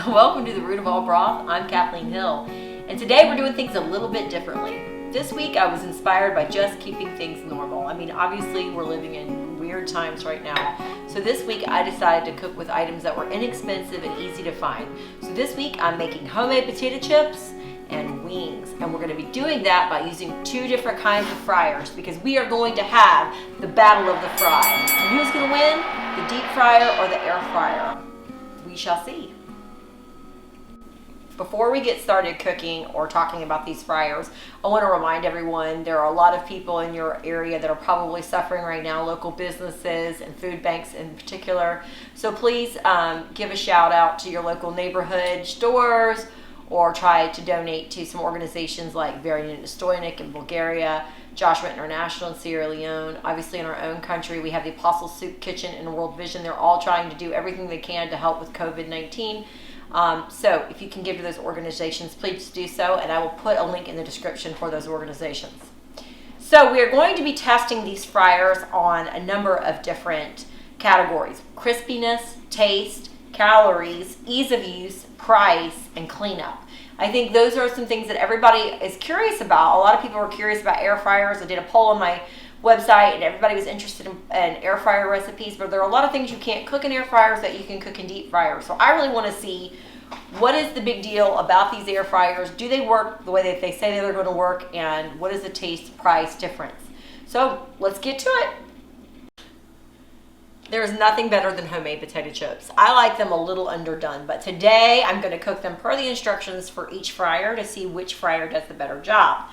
Welcome to the Root of All Broth. I'm Kathleen Hill, and today we're doing things a little bit differently. This week I was inspired by just keeping things normal. I mean, obviously we're living in weird times right now. So this week I decided to cook with items that were inexpensive and easy to find. So this week I'm making homemade potato chips and wings, and we're going to be doing that by using two different kinds of fryers because we are going to have the battle of the fry. And who's going to win? The deep fryer or the air fryer? We shall see. Before we get started cooking or talking about these fryers, I want to remind everyone there are a lot of people in your area that are probably suffering right now, local businesses and food banks in particular. So please give a shout out to your local neighborhood stores or try to donate to some organizations like Varian Stojnik in Bulgaria, Joshua International in Sierra Leone. Obviously in our own country, we have the Apostle Soup Kitchen and World Vision. They're all trying to do everything they can to help with COVID-19. So if you can give to those organizations, please do so, and I will put a link in the description for those organizations. So we are going to be testing these fryers on a number of different categories: crispiness, taste, calories, ease of use, price, and cleanup. I think those are some things that everybody is curious about. A lot of people are curious about air fryers. I did a poll on my website and everybody was interested in air fryer recipes, but there are a lot of things you can't cook in air fryers that you can cook in deep fryers. So I really want to see what is the big deal about these air fryers. Do they work the way that they say they're going to work, and what is the taste price difference? So let's get to it. There is nothing better than homemade potato chips. I like them a little underdone, but today I'm going to cook them per the instructions for each fryer to see which fryer does the better job.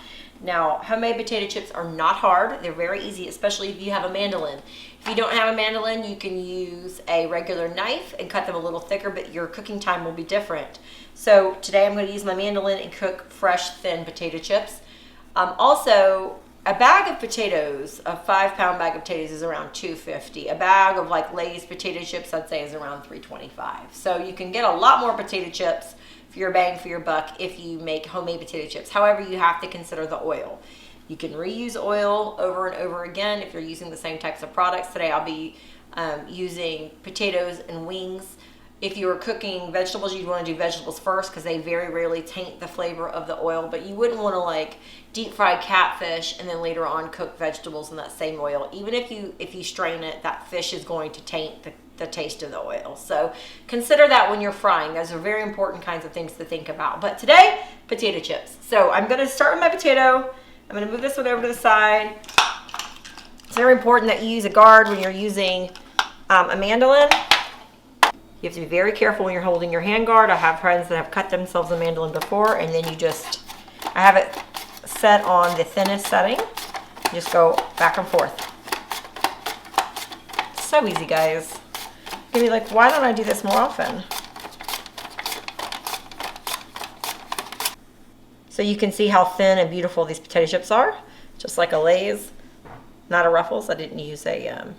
Now, homemade potato chips are not hard. They're very easy, especially if you have a mandolin. If you don't have a mandolin, you can use a regular knife and cut them a little thicker, but your cooking time will be different. So today I'm going to use my mandolin and cook fresh, thin potato chips. Also, a bag of potatoes, a 5-pound bag of potatoes is around $2.50. A bag of like Lay's potato chips, I'd say, is around $3.25. So you can get a lot more potato chips for your bang for your buck if you make homemade potato chips. However, you have to consider the oil. You can reuse oil over and over again if you're using the same types of products. Today I'll be using potatoes and wings. If you were cooking vegetables, you'd want to do vegetables first because they very rarely taint the flavor of the oil, but you wouldn't want to like deep fry catfish and then later on cook vegetables in that same oil. Even if you strain it, that fish is going to taint the taste of the oil. So consider that when you're frying. Those are very important kinds of things to think about. But today, potato chips. So I'm going to start with my potato. I'm going to move this one over to the side. It's very important that you use a guard when you're using a mandolin. You have to be very careful when you're holding your hand guard. I have friends that have cut themselves a mandolin before, and then I have it set on the thinnest setting. Just go back and forth. So easy, guys. You're gonna be like, why don't I do this more often? So you can see how thin and beautiful these potato chips are, just like a Lay's, not a Ruffles. I didn't use a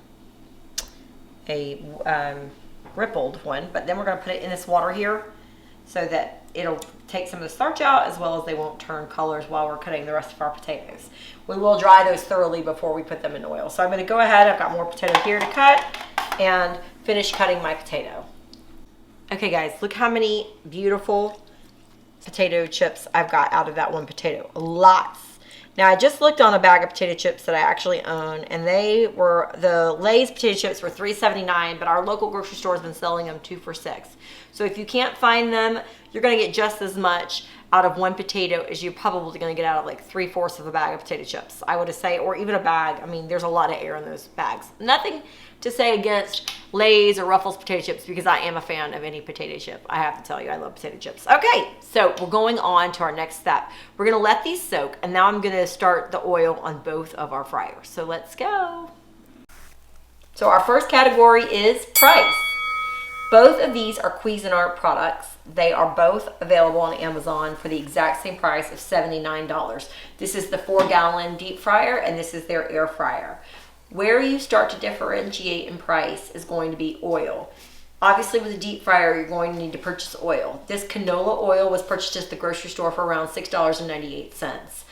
rippled one, but then we're going to put it in this water here so that it'll take some of the starch out, as well as they won't turn colors while we're cutting the rest of our potatoes. We will dry those thoroughly before we put them in oil. So I'm going to go ahead, I've got more potato here to cut, and finish cutting my potato. Okay guys, look how many beautiful potato chips I've got out of that one potato. Lots. Now I just looked on a bag of potato chips that I actually own, and the Lay's potato chips were $3.79, but our local grocery store has been selling them 2 for $6. So if you can't find them, you're gonna get just as much out of one potato as you're probably gonna get out of like 3/4 of a bag of potato chips, I would say, or even a bag. I mean, there's a lot of air in those bags. Nothing to say against Lay's or Ruffles potato chips, because I am a fan of any potato chip. I have to tell you, I love potato chips. Okay, so we're going on to our next step. We're gonna let these soak, and now I'm gonna start the oil on both of our fryers. So let's go. So our first category is price. Both of these are Cuisinart products. They are both available on Amazon for the exact same price of $79. This is the 4-gallon deep fryer, and this is their air fryer. Where you start to differentiate in price is going to be oil. Obviously with a deep fryer, you're going to need to purchase oil. This canola oil was purchased at the grocery store for around $6.98.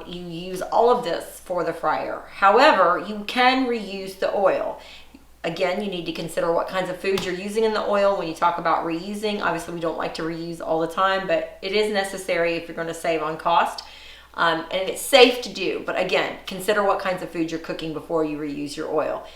You use all of this for the fryer. However, you can reuse the oil. Again, you need to consider what kinds of foods you're using in the oil when you talk about reusing. Obviously, we don't like to reuse all the time, but it is necessary if you're going to save on cost. And it's safe to do. But again, consider what kinds of foods you're cooking before you reuse your oil.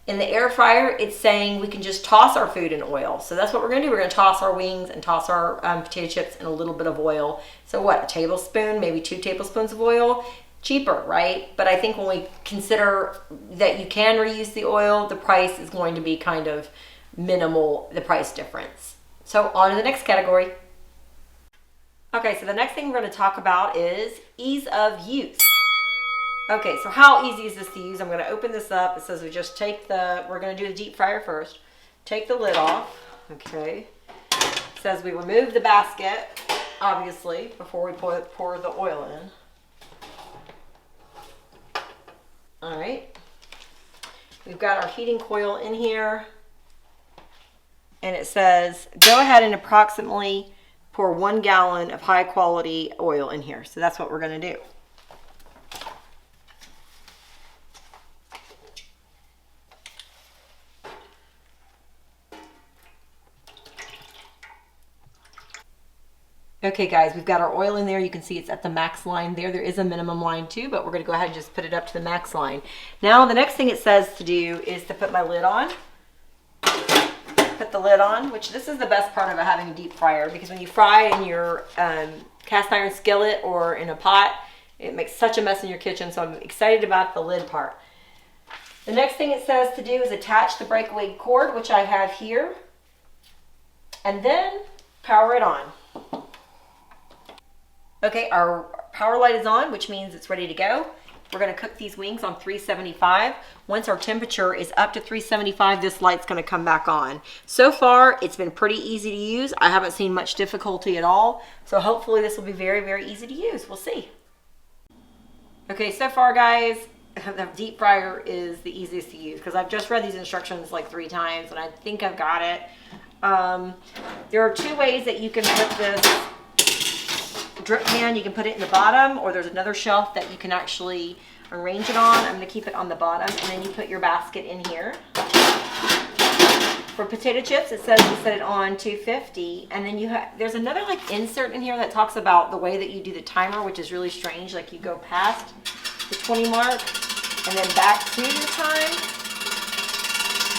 In the air fryer, it's saying we can just toss our food in oil. So that's what we're going to do. We're going to toss our wings and toss our potato chips in a little bit of oil. So what, a tablespoon, maybe 2 tablespoons of oil? Cheaper, right? But I think when we consider that you can reuse the oil, the price is going to be kind of minimal, the price difference. So on to the next category. Okay, so the next thing we're going to talk about is ease of use. Okay, so how easy is this to use? I'm going to open this up. It says we just take we're going to do the deep fryer first. Take the lid off. Okay. It says we remove the basket, obviously, before we pour the oil in. All right. We've got our heating coil in here. And it says, go ahead and approximately pour 1 gallon of high quality oil in here. So that's what we're going to do. Okay guys, we've got our oil in there. You can see it's at the max line there. There is a minimum line too, but we're going to go ahead and just put it up to the max line. Now the next thing it says to do is to put my lid on. Put the lid on, which this is the best part about having a deep fryer, because when you fry in your cast iron skillet or in a pot, it makes such a mess in your kitchen. So I'm excited about the lid part. The next thing it says to do is attach the breakaway cord, which I have here, and then power it on. Okay, our power light is on, which means it's ready to go. We're going to cook these wings on 375. Once our temperature is up to 375, this light's going to come back on. So far, it's been pretty easy to use. I haven't seen much difficulty at all. So hopefully this will be very, very easy to use. We'll see. Okay, so far, guys, the deep fryer is the easiest to use because I've just read these instructions like 3 times and I think I've got it. There are 2 ways that you can put this drip pan. You can put it in the bottom, or there's another shelf that you can actually arrange it on. I'm going to keep it on the bottom, and then you put your basket in here. For potato chips, it says you set it on 250, and then there's another like insert in here that talks about the way that you do the timer, which is really strange. Like you go past the 20 mark and then back to the time.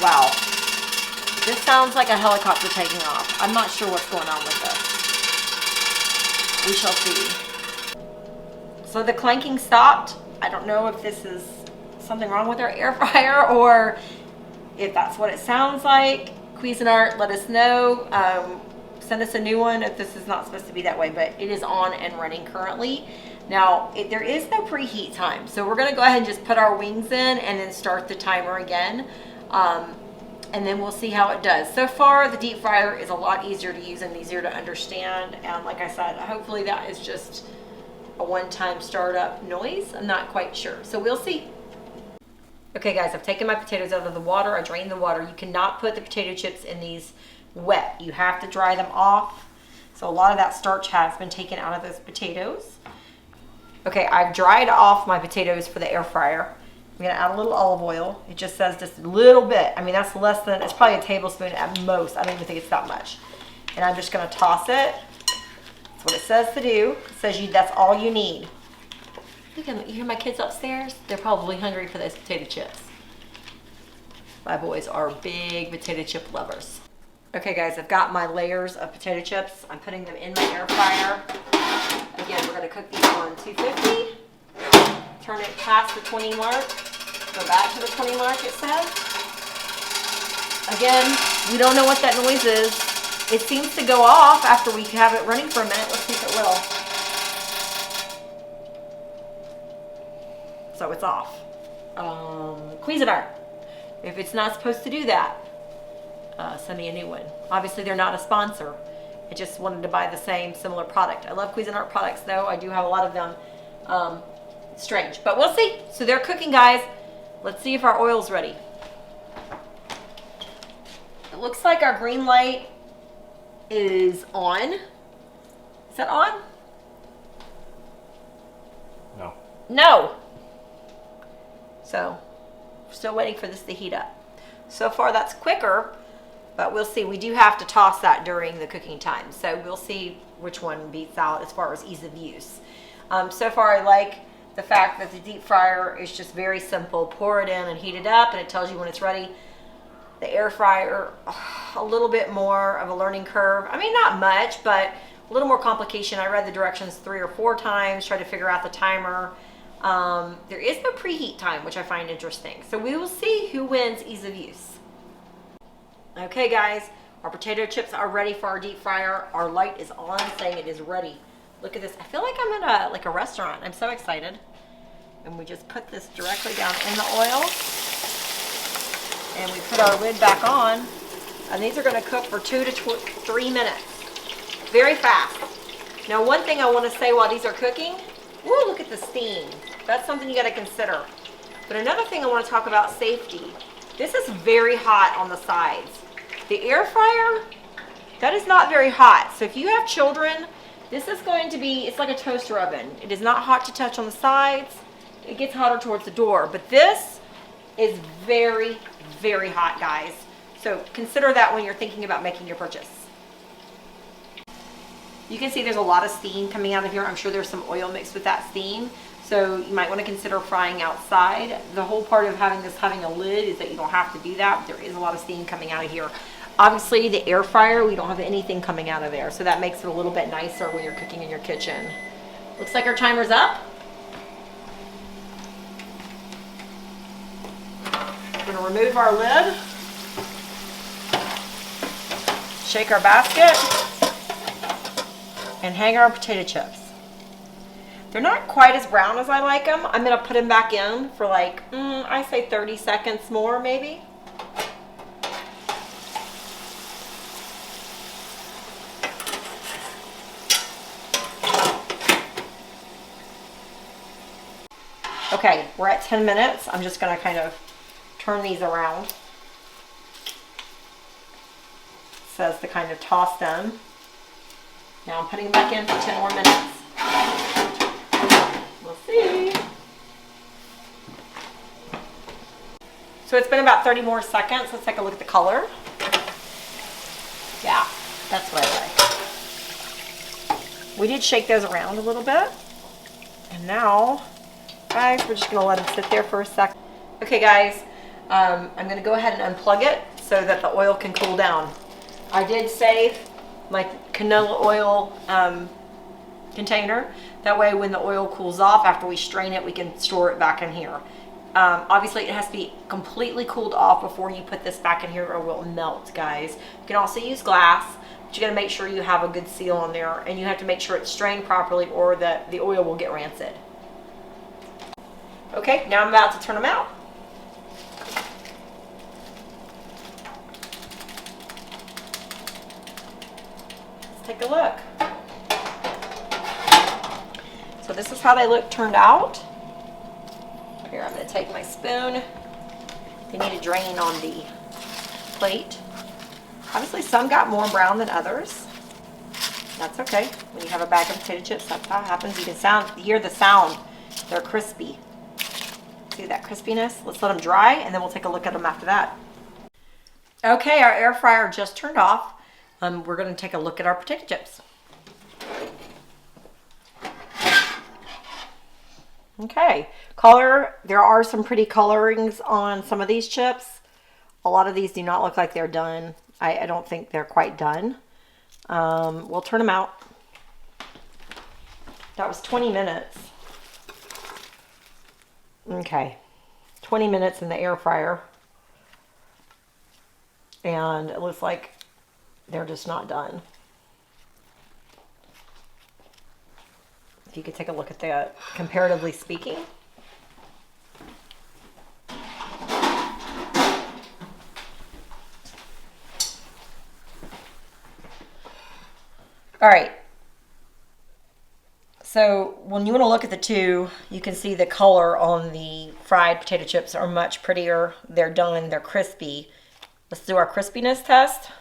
Wow, this sounds like a helicopter taking off. I'm not sure what's going on with this. We shall see. So the clanking stopped. I don't know if this is something wrong with our air fryer or if that's what it sounds like. Cuisinart, let us know. Send us a new one if this is not supposed to be that way, but it is on and running currently. Now, there is no preheat time, so we're gonna go ahead and just put our wings in and then start the timer again. And then we'll see how it does. So far, the deep fryer is a lot easier to use and easier to understand. And like I said, hopefully that is just a one-time startup noise. I'm not quite sure, so we'll see. Okay guys, I've taken my potatoes out of the water. I drained the water. You cannot put the potato chips in these wet. You have to dry them off. So a lot of that starch has been taken out of those potatoes. Okay, I've dried off my potatoes for the air fryer. I'm gonna add a little olive oil. It just says just a little bit. I mean, that's less than, it's probably a tablespoon at most. I don't even think it's that much. And I'm just gonna toss it. That's what it says to do. It says that's all you need. Look at them. You hear my kids upstairs? They're probably hungry for those potato chips. My boys are big potato chip lovers. Okay guys, I've got my layers of potato chips. I'm putting them in my air fryer. Again, we're gonna cook these on 250. Turn it past the 20 mark. Go back to the 20 mark, it says. Again, we don't know what that noise is. It seems to go off after we have it running for a minute. Let's see if it will. So it's off. Cuisinart. If it's not supposed to do that, send me a new one. Obviously, they're not a sponsor. I just wanted to buy the same similar product. I love Cuisinart products, though. I do have a lot of them. Strange, but we'll see. So they're cooking, guys. Let's see if our oil's ready. It looks like our green light is on. Is that on? No. No. So we're still waiting for this to heat up. So far that's quicker, but we'll see. We do have to toss that during the cooking time. So we'll see which one beats out as far as ease of use. So far I like the fact that the deep fryer is just very simple. Pour it in and heat it up and it tells you when it's ready. The air fryer, a little bit more of a learning curve. I mean, not much, but a little more complication. I read the directions 3 or 4 times, tried to figure out the timer. There is no preheat time, which I find interesting. So we will see who wins ease of use. Okay guys, our potato chips are ready for our deep fryer. Our light is on saying it is ready. Look at this. I feel like I'm at a restaurant. I'm so excited. And we just put this directly down in the oil. And we put our lid back on. And these are going to cook for 2 to 3 minutes. Very fast. Now one thing I want to say while these are cooking, woo, look at the steam. That's something you got to consider. But another thing I want to talk about, safety. This is very hot on the sides. The air fryer, that is not very hot. So if you have children, this is going to be, it's like a toaster oven. It is not hot to touch on the sides. It gets hotter towards the door. But this is very, very hot, guys. So consider that when you're thinking about making your purchase. You can see there's a lot of steam coming out of here. I'm sure there's some oil mixed with that steam. So you might want to consider frying outside. The whole part of having a lid is that you don't have to do that. There is a lot of steam coming out of here. Obviously the air fryer, we don't have anything coming out of there. So that makes it a little bit nicer when you're cooking in your kitchen. Looks like our timer's up. We're gonna remove our lid. Shake our basket. And hang our potato chips. They're not quite as brown as I like them. I'm gonna put them back in for like, I say 30 seconds more maybe. Okay, we're at 10 minutes. I'm just gonna kind of turn these around. It says to kind of toss them. Now I'm putting them back in for 10 more minutes. We'll see. So it's been about 30 more seconds. Let's take a look at the color. Yeah, that's what I like. We did shake those around a little bit. And now, guys, we're just gonna let them sit there for a second. Okay guys, I'm gonna go ahead and unplug it so that the oil can cool down. I did save my canola oil container. That way when the oil cools off, after we strain it, we can store it back in here. Obviously it has to be completely cooled off before you put this back in here or it will melt, guys. You can also use glass, but you gotta make sure you have a good seal on there and you have to make sure it's strained properly or that the oil will get rancid. Okay, now I'm about to turn them out. Take a look. So this is how they look turned out. Here, I'm going to take my spoon. They need to drain on the plate. Obviously some got more brown than others. That's okay. When you have a bag of potato chips, that's how it happens. You can hear the sound. They're crispy. See that crispiness? Let's let them dry and then we'll take a look at them after that. Okay, our air fryer just turned off. We're going to take a look at our potato chips. Okay, color. There are some pretty colorings on some of these chips. A lot of these do not look like they're done. I don't think they're quite done. We'll turn them out. That was 20 minutes. Okay, 20 minutes in the air fryer. And it looks like they're just not done. If you could take a look at that, comparatively speaking. All right. So when you want to look at the two, you can see the color on the fried potato chips are much prettier. They're done, they're crispy. Let's do our crispiness test.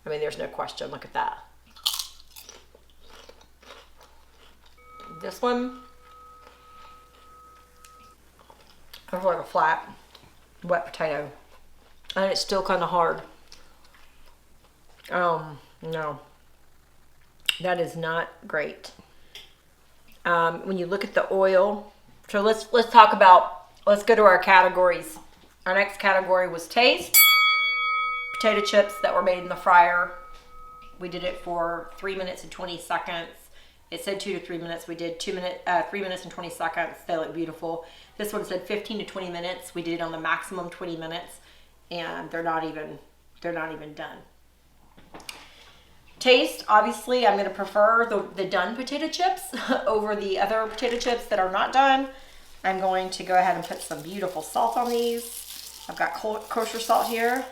I mean, there's no question. Look at that. This one, I feel like a flat. wet potato. And it's still kind of hard. No. That is not great. When you look at the oil, so let's go to our categories. Our next category was taste. Potato chips that were made in the fryer. We did it for 3 minutes and 20 seconds. It said 2 to 3 minutes. We did 3 minutes and 20 seconds. They look beautiful. This one said 15 to 20 minutes. We did it on the maximum 20 minutes, and they're not even done. Taste, obviously, I'm going to prefer the done potato chips over the other potato chips that are not done. I'm going to go ahead and put some beautiful salt on these. I've got kosher salt here.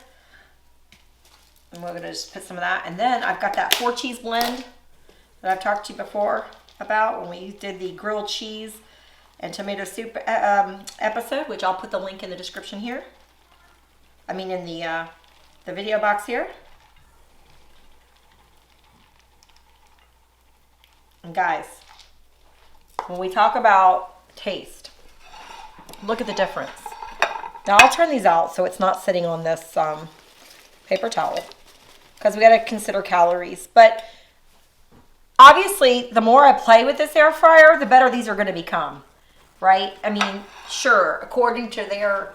And we're going to just put some of that. And then I've got that 4-cheese blend that I've talked to you before about when we did the grilled cheese and tomato soup episode, which I'll put the link in the description here. I mean in the video box here. And guys, when we talk about taste, look at the difference. Now I'll turn these out so it's not sitting on this paper towel because we got to consider calories. But obviously, the more I play with this air fryer, the better these are going to become, right? I mean, sure, according to their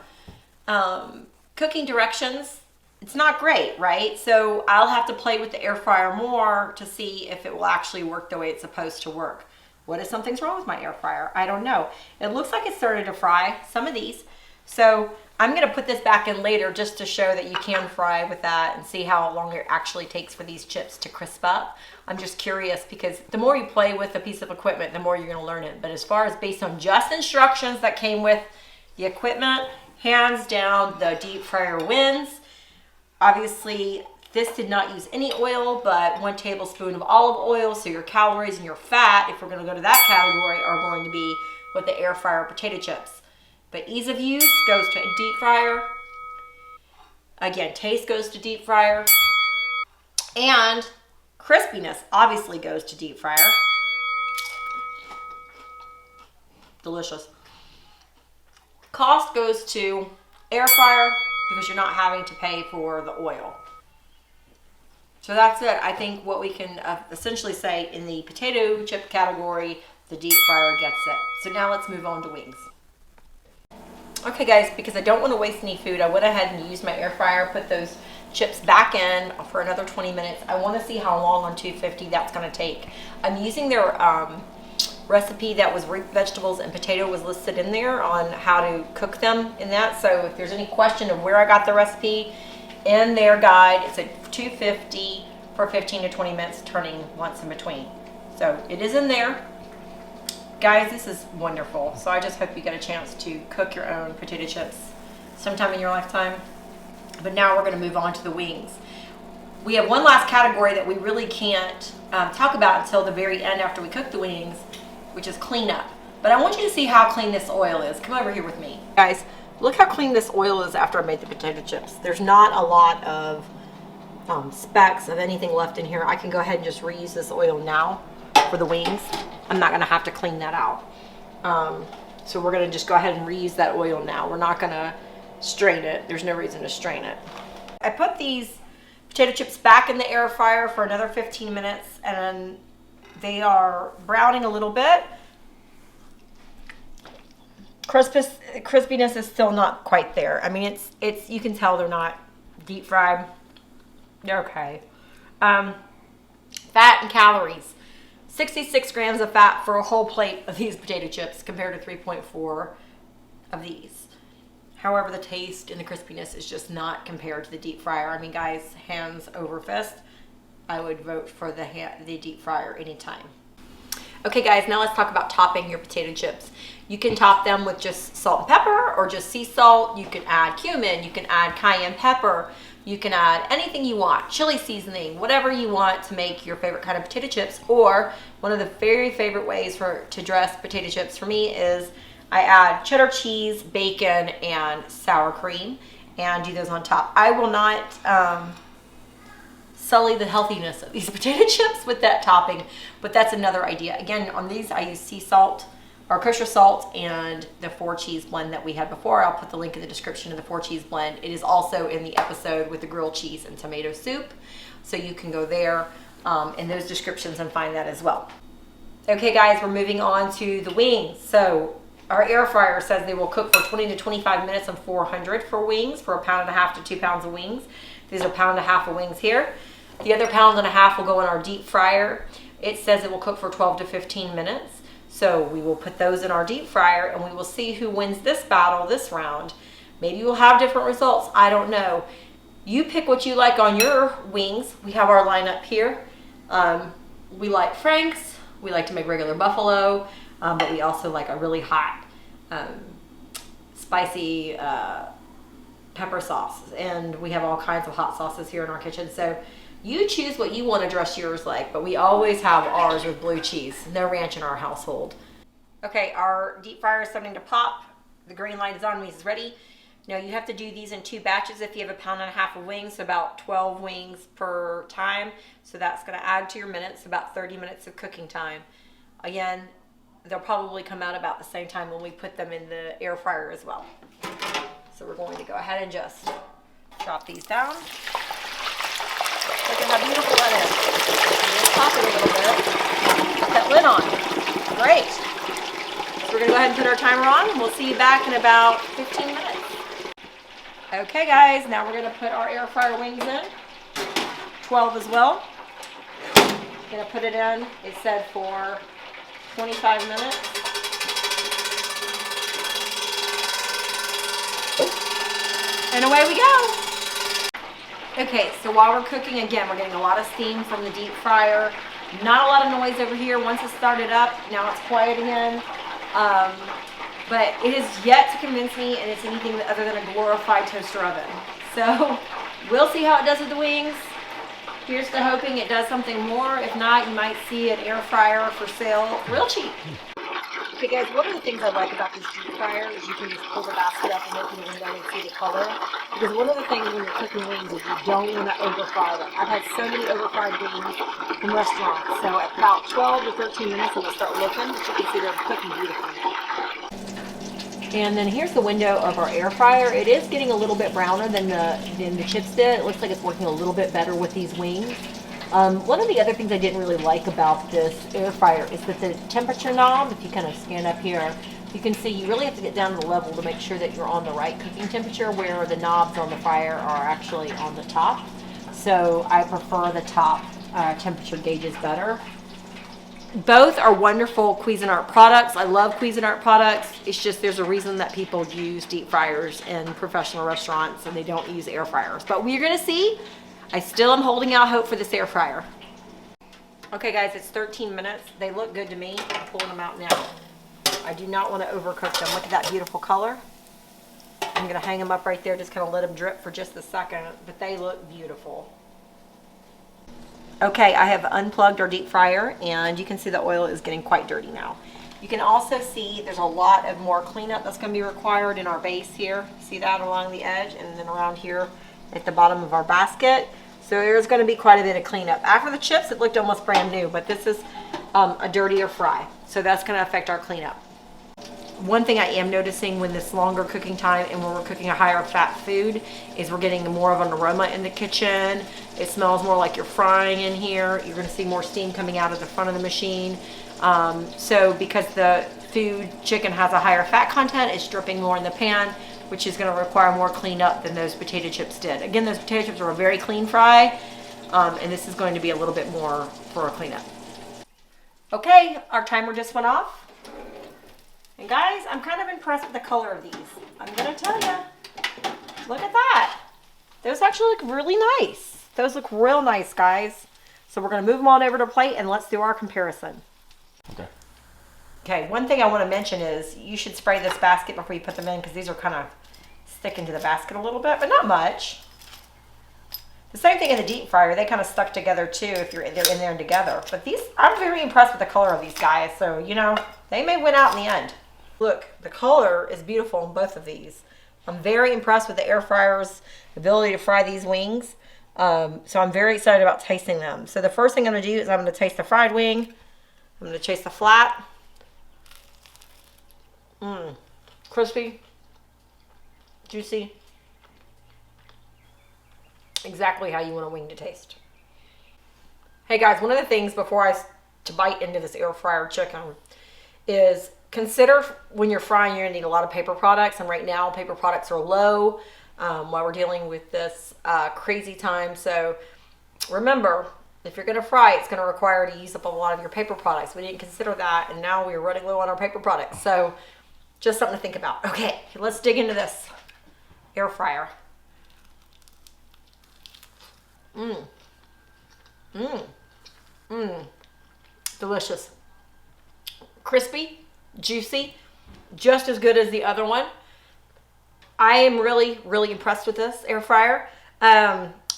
cooking directions, it's not great, right? So I'll have to play with the air fryer more to see if it will actually work the way it's supposed to work. What if something's wrong with my air fryer? I don't know. It looks like it started to fry some of these. So I'm going to put this back in later just to show that you can fry with that and see how long it actually takes for these chips to crisp up. I'm just curious because the more you play with a piece of equipment, the more you're going to learn it. But as far as based on just instructions that came with the equipment, hands down, the deep fryer wins. Obviously, this did not use any oil, but 1 tablespoon of olive oil. So your calories and your fat, if we're going to go to that category, are going to be with the air fryer potato chips. But ease of use goes to a deep fryer. Again, taste goes to deep fryer. And crispiness obviously goes to deep fryer. Delicious. Cost goes to air fryer because you're not having to pay for the oil. So that's it. I think what we can essentially say in the potato chip category, the deep fryer gets it. So now let's move on to wings. Okay guys, because I don't want to waste any food, I went ahead and used my air fryer, put those chips back in for another 20 minutes. I want to see how long on 250 that's going to take. I'm using their recipe that was root vegetables and potato was listed in there on how to cook them in that. So if there's any question of where I got the recipe, in their guide, it's at 250 for 15 to 20 minutes, turning once in between. So it is in there. Guys, this is wonderful. So I just hope you get a chance to cook your own potato chips sometime in your lifetime. But now we're going to move on to the wings. We have one last category that we really can't talk about until the very end after we cook the wings, which is cleanup. But I want you to see how clean this oil is. Come over here with me. Guys, look how clean this oil is after I made the potato chips. There's not a lot of specks of anything left in here. I can go ahead and just reuse this oil now for the wings. I'm not going to have to clean that out. So we're going to just go ahead and reuse that oil now. We're not going to strain it. There's no reason to strain it. I put these potato chips back in the air fryer for another 15 minutes and they are browning a little bit. Crispiness is still not quite there. I mean, it's you can tell they're not deep fried. They're okay. Fat and calories. 66 grams of fat for a whole plate of these potato chips compared to 3.4 of these. However, the taste and the crispiness is just not compared to the deep fryer. I mean, guys, hands over fist, I would vote for the deep fryer anytime. Okay, guys, now let's talk about topping your potato chips. You can top them with just salt and pepper or just sea salt. You can add cumin. You can add cayenne pepper. You can add anything you want, chili seasoning, whatever you want to make your favorite kind of potato chips. Or one of the very favorite ways to dress potato chips for me is I add cheddar cheese, bacon, and sour cream and do those on top. I will not sully the healthiness of these potato chips with that topping, but that's another idea. Again, on these I use sea salt our kosher salt and the 4 cheese blend that we had before. I'll put the link in the description of the 4 cheese blend. It is also in the episode with the grilled cheese and tomato soup. So you can go there in those descriptions and find that as well. Okay guys, we're moving on to the wings. So our air fryer says they will cook for 20 to 25 minutes on 400 for wings, for 1.5 pounds to 2 pounds of wings. These are 1.5 pounds of wings here. The other 1.5 pounds will go in our deep fryer. It says it will cook for 12 to 15 minutes. So we will put those in our deep fryer and we will see who wins this battle this round. Maybe we'll have different results. I don't know. You pick what you like on your wings. We have our lineup here. We like Frank's. We like to make regular buffalo, but we also like a really hot, spicy pepper sauce. And we have all kinds of hot sauces here in our kitchen. So you choose what you want to dress yours like, but we always have ours with blue cheese. No ranch in our household. Okay, our deep fryer is starting to pop. The green light is on, it's ready. Now you have to do these in 2 batches if you have 1.5 pounds of wings, so about 12 wings per time. So that's going to add to your minutes, about 30 minutes of cooking time. Again, they'll probably come out about the same time when we put them in the air fryer as well. So we're going to go ahead and just drop these down. Look at how beautiful that is. Just pop it a little bit. Put that lid on. Great. So we're going to go ahead and put our timer on. We'll see you back in about 15 minutes. Okay guys, now we're going to put our air fryer wings in. 12 as well. Going to put it in, it said for 25 minutes. And away we go. Okay, so while we're cooking, again, we're getting a lot of steam from the deep fryer. Not a lot of noise over here. Once it started up, now it's quiet again. But it has yet to convince me and it's anything other than a glorified toaster oven. So we'll see how it does with the wings. Here's to hoping it does something more. If not, you might see an air fryer for sale real cheap. Okay guys, one of the things I like about this deep fryer is you can just pull the basket up and open the window and see the color. Because one of the things when you're cooking wings is you don't want to over fry them. I've had so many over fried wings from restaurants. So at about 12 to 13 minutes when they start looking, you can see they're cooking beautifully. And then here's the window of our air fryer. It is getting a little bit browner than the chips did. It looks like it's working a little bit better with these wings. One of the other things I didn't really like about this air fryer is that the temperature knob, if you kind of stand up here, you can see you really have to get down to the level to make sure that you're on the right cooking temperature, where the knobs on the fryer are actually on the top. So I prefer the top temperature gauges better. Both are wonderful Cuisinart products. I love Cuisinart products. It's just there's a reason that people use deep fryers in professional restaurants and they don't use air fryers. But we're going to see. I still am holding out hope for this air fryer. Okay guys, it's 13 minutes. They look good to me. I'm pulling them out now. I do not want to overcook them. Look at that beautiful color. I'm going to hang them up right there, just kind of let them drip for just a second, but they look beautiful. Okay, I have unplugged our deep fryer and you can see the oil is getting quite dirty now. You can also see there's a lot of more cleanup that's going to be required in our base here. See that along the edge and then around here at the bottom of our basket. So there's going to be quite a bit of cleanup. After the chips, it looked almost brand new, but this is a dirtier fry. So that's going to affect our cleanup. One thing I am noticing when this longer cooking time and when we're cooking a higher fat food is we're getting more of an aroma in the kitchen. It smells more like you're frying in here. You're going to see more steam coming out of the front of the machine. So because the chicken has a higher fat content, it's dripping more in the pan, which is going to require more cleanup than those potato chips did. Again, those potato chips are a very clean fry, and this is going to be a little bit more for a cleanup. Okay, our timer just went off. And guys, I'm kind of impressed with the color of these. I'm going to tell you, look at that. Those actually look really nice. Those look real nice, guys. So we're going to move them on over to a plate and let's do our comparison. Okay. Okay, one thing I want to mention is you should spray this basket before you put them in because these are kind of sticking to the basket a little bit, but not much. The same thing in the deep fryer. They kind of stuck together too if they're in there together. But these, I'm very impressed with the color of these guys. So, you know, they may win out in the end. Look, the color is beautiful in both of these. I'm very impressed with the air fryer's ability to fry these wings. So I'm very excited about tasting them. So the first thing I'm going to do is I'm going to taste the fried wing. I'm going to taste the flat. Crispy, juicy, exactly how you want a wing to taste. Hey guys, one of the things before to bite into this air fryer chicken is consider when you're frying, you're gonna need a lot of paper products, and right now paper products are low while we're dealing with this crazy time. So remember, if you're gonna fry, it's gonna require to use up a lot of your paper products. We didn't consider that, and now we're running low on our paper products. So just something to think about. Okay, let's dig into this air fryer. Delicious. Crispy, juicy, just as good as the other one. I am really, really impressed with this air fryer.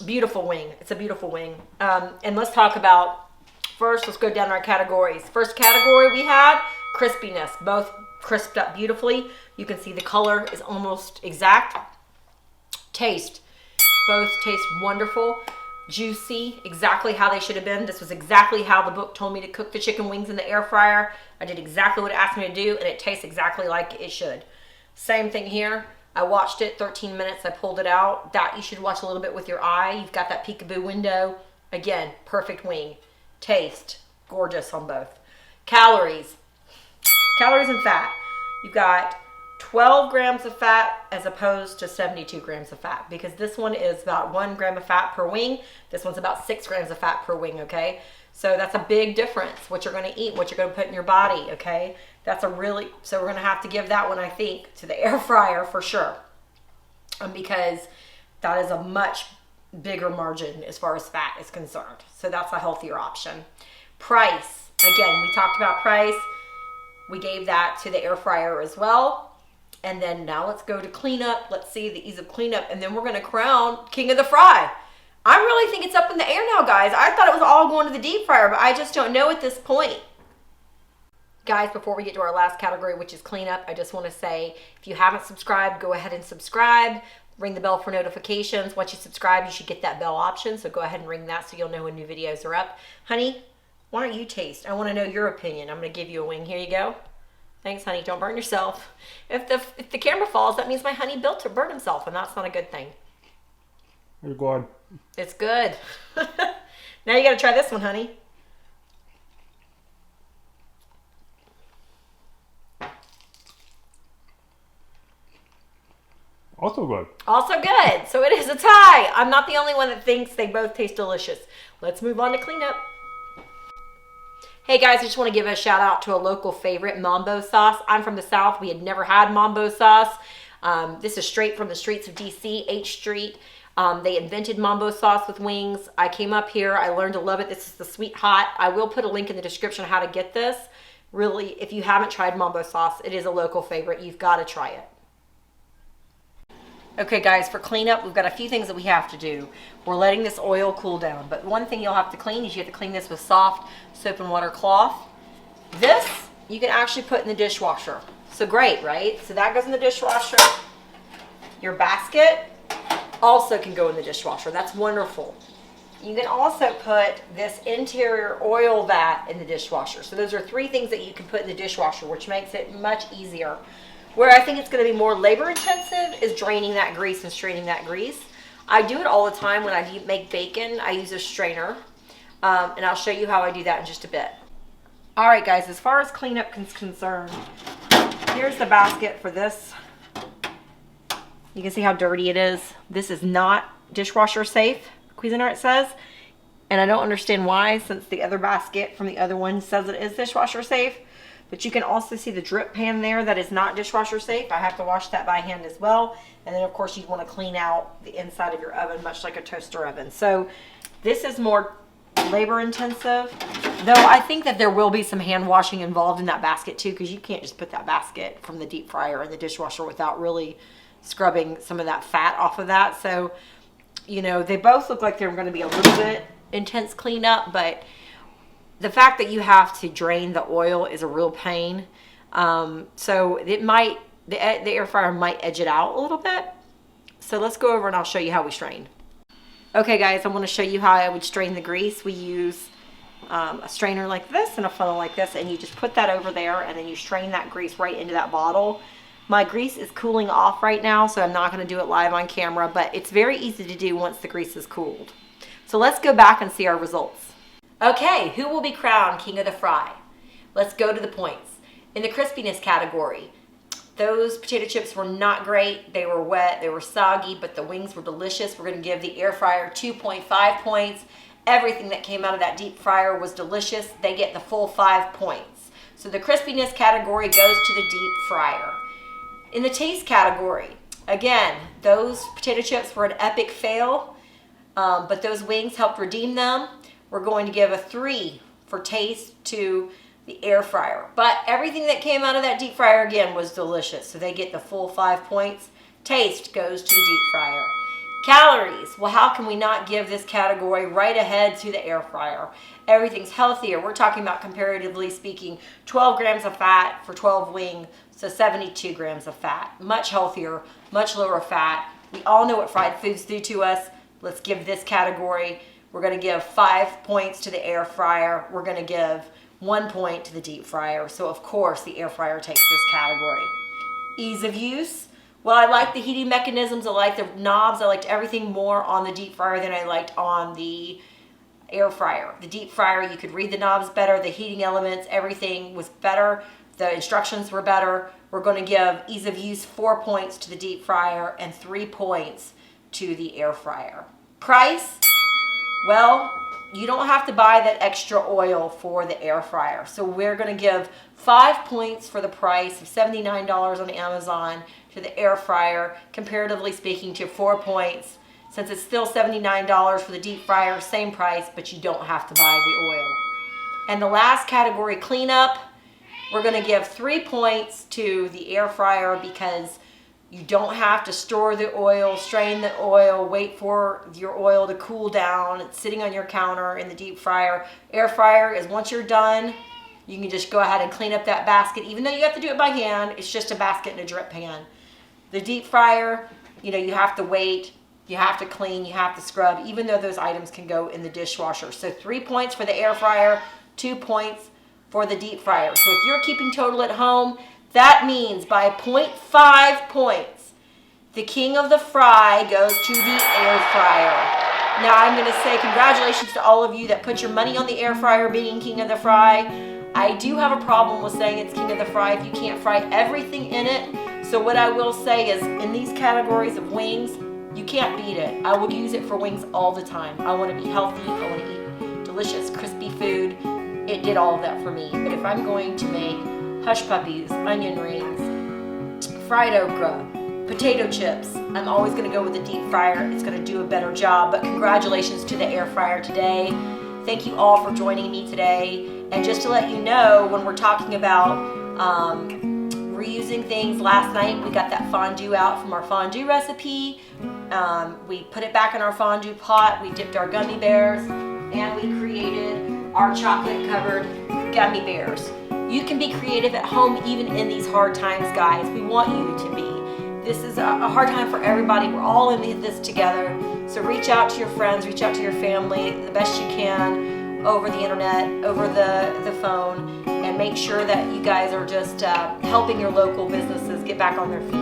Beautiful wing. It's a beautiful wing. And let's talk about, first, let's go down our categories. First category we had, crispiness. Both crisped up beautifully. You can see the color is almost exact. Taste. Both taste wonderful. Juicy, exactly how they should have been. This was exactly how the book told me to cook the chicken wings in the air fryer. I did exactly what it asked me to do, and it tastes exactly like it should. Same thing here. I watched it 13 minutes. I pulled it out. That you should watch a little bit with your eye. You've got that peekaboo window. Again, perfect wing. Taste, gorgeous on both. Calories. Calories and fat. You've got 12 grams of fat as opposed to 72 grams of fat, because this one is about 1 gram of fat per wing. This one's about 6 grams of fat per wing, okay? So that's a big difference, what you're going to eat, what you're going to put in your body, okay? So we're going to have to give that one, I think, to the air fryer for sure, because that is a much bigger margin as far as fat is concerned. So that's a healthier option. Price. Again, we talked about price. We gave that to the air fryer as well. And then now let's go to cleanup. Let's see the ease of cleanup. And then we're going to crown King of the Fry. I really think it's up in the air now, guys. I thought it was all going to the deep fryer, but I just don't know at this point. Guys, before we get to our last category, which is cleanup, I just want to say, if you haven't subscribed, go ahead and subscribe. Ring the bell for notifications. Once you subscribe, you should get that bell option. So go ahead and ring that so you'll know when new videos are up. Honey, why don't you taste? I want to know your opinion. I'm going to give you a wing. Here you go. Thanks, honey. Don't burn yourself. If the camera falls, that means my honey burn himself, and that's not a good thing. It's good. It's good. Now you got to try this one, honey. Also good. Also good. So it is a tie. I'm not the only one that thinks they both taste delicious. Let's move on to cleanup. Hey guys, I just want to give a shout out to a local favorite, Mambo sauce. I'm from the South. We had never had Mambo sauce. This is straight from the streets of DC, H Street. They invented Mambo sauce with wings. I came up here. I learned to love it. This is the sweet hot. I will put a link in the description on how to get this. Really, if you haven't tried Mambo sauce, it is a local favorite. You've got to try it. Okay guys, for cleanup, we've got a few things that we have to do. We're letting this oil cool down, but one thing you'll have to clean is you have to clean this with soft soap and water cloth. This, you can actually put in the dishwasher. So great, right? So that goes in the dishwasher. Your basket also can go in the dishwasher. That's wonderful. You can also put this interior oil vat in the dishwasher. So those are 3 things that you can put in the dishwasher, which makes it much easier. Where I think it's going to be more labor intensive is draining that grease and straining that grease. I do it all the time when I make bacon. I use a strainer, and I'll show you how I do that in just a bit. All right, guys, as far as cleanup is concerned, here's the basket for this. You can see how dirty it is. This is not dishwasher safe, Cuisinart says, and I don't understand why, since the other basket from the other one says it is dishwasher safe. But you can also see the drip pan there that is not dishwasher safe. I have to wash that by hand as well. And then of course you want to clean out the inside of your oven, much like a toaster oven. So this is more labor intensive, though I think that there will be some hand washing involved in that basket too, because you can't just put that basket from the deep fryer in the dishwasher without really scrubbing some of that fat off of that. So, you know, they both look like they're going to be a little bit intense cleanup, but the fact that you have to drain the oil is a real pain. So it might, the air fryer might edge it out a little bit. So let's go over and I'll show you how we strain. Okay guys, I want to show you how I would strain the grease. We use a strainer like this and a funnel like this, and you just put that over there, and then you strain that grease right into that bottle. My grease is cooling off right now, so I'm not going to do it live on camera, but it's very easy to do once the grease is cooled. So let's go back and see our results. Okay, who will be crowned king of the fry? Let's go to the points. In the crispiness category, those potato chips were not great. They were wet, they were soggy, but the wings were delicious. We're going to give the air fryer 2.5 points. Everything that came out of that deep fryer was delicious. They get the full 5 points. So the crispiness category goes to the deep fryer. In the taste category, again, those potato chips were an epic fail, but those wings helped redeem them. We're going to give a 3 for taste to the air fryer. But everything that came out of that deep fryer, again, was delicious. So they get the full 5 points. Taste goes to the deep fryer. Calories. Well, how can we not give this category right ahead to the air fryer? Everything's healthier. We're talking about, comparatively speaking, 12 grams of fat for 12 wings, so 72 grams of fat. Much healthier, much lower fat. We all know what fried foods do to us. Let's give this category. We're going to give 5 points to the air fryer. We're going to give 1 point to the deep fryer. So, of course, the air fryer takes this category. Ease of use. Well, I like the heating mechanisms. I like the knobs. I liked everything more on the deep fryer than I liked on the air fryer. The deep fryer, you could read the knobs better. The heating elements, everything was better. The instructions were better. We're going to give ease of use 4 points to the deep fryer and 3 points to the air fryer. Price, well, you don't have to buy that extra oil for the air fryer. So we're going to give 5 points for the price of $79 on Amazon to the air fryer, comparatively speaking, to 4 points. Since it's still $79 for the deep fryer, same price, but you don't have to buy the oil. And the last category, cleanup, we're going to give 3 points to the air fryer because you don't have to store the oil, strain the oil, wait for your oil to cool down. It's sitting on your counter in the deep fryer. Air fryer is once you're done, you can just go ahead and clean up that basket. Even though you have to do it by hand, it's just a basket and a drip pan. The deep fryer, you have to wait, you have to clean, you have to scrub, even though those items can go in the dishwasher. So 3 points for the air fryer, 2 points for the deep fryer. So if you're keeping total at home, that means by 0.5 points, the king of the fry goes to the air fryer. Now I'm going to say congratulations to all of you that put your money on the air fryer being king of the fry. I do have a problem with saying it's king of the fry if you can't fry everything in it. So what I will say is, in these categories of wings, you can't beat it. I will use it for wings all the time. I want to be healthy. I want to eat delicious, crispy food. It did all of that for me. But if I'm going to make hush puppies, onion rings, fried okra, potato chips, I'm always going to go with the deep fryer. It's going to do a better job. But congratulations to the air fryer today. Thank you all for joining me today. And just to let you know, when we're talking about reusing things, last night we got that fondue out from our fondue recipe. We put it back in our fondue pot. We dipped our gummy bears, and we created our chocolate covered gummy bears. You can be creative at home even in these hard times, guys. We want you to be. This is a hard time for everybody. We're all in this together. So reach out to your friends, reach out to your family the best you can over the internet, over the phone, and make sure that you guys are just helping your local businesses get back on their feet.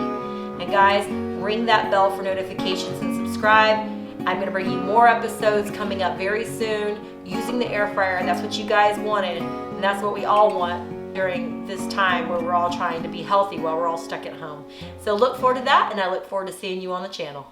And guys, ring that bell for notifications and subscribe. I'm going to bring you more episodes coming up very soon using the air fryer, and that's what you guys wanted, and that's what we all want during this time where we're all trying to be healthy while we're all stuck at home. So look forward to that, and I look forward to seeing you on the channel.